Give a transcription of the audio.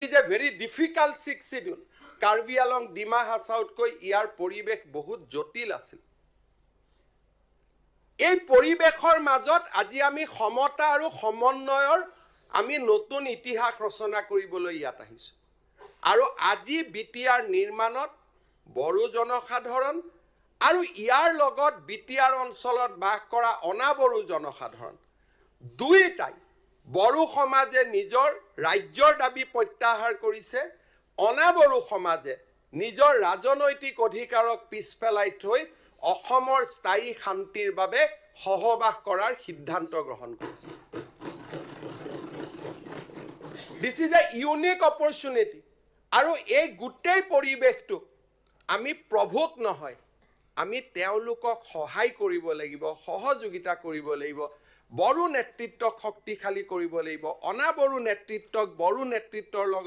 is a very difficult 6 schedule. Karbi Anglong Dima Hasautকৈ ইয়াৰ পৰিবেশ বহুত জটিল আছিল এই পৰিবেশৰ মাজত আজি আমি সমতা আৰু সমন্বয়ৰ আমি নতুন ইতিহাস ৰচনা কৰিবলৈ ইয়াত আহিছো আৰু আজি বিটিআৰ নিৰ্মাণত বড়ো জনসাধাৰণ আৰু ইয়াৰ লগত বিটিআৰ অঞ্চলত বাস কৰা অনাবড়ো জনসাধাৰণ দুইটাই বড়ো সমাজে নিজৰ ৰাজ্যৰ দাবী প্ৰত্যাহাৰ কৰিছে অনাবড়ো সমাজে নিজৰ ৰাজনৈতিক অধিকাৰক পিছপেলাই থৈ অসমৰ স্থায়ী শান্তিৰ বাবে সহবাস কৰাৰ সিদ্ধান্ত গ্ৰহণ কৰিছে This is a unique opportunity আৰু এই গোটেই পৰিবেশটো আমি প্ৰভুক নহয় আমি তেওঁলোকক সহায় কৰিব লাগিব সহযোগিতা কৰিব লাগিব বড়ো নেতৃত্বক শক্তিশালী কৰিব লাগিব অনাবড়ো নেতৃত্বক বড়ো নেতৃত্বৰ লগত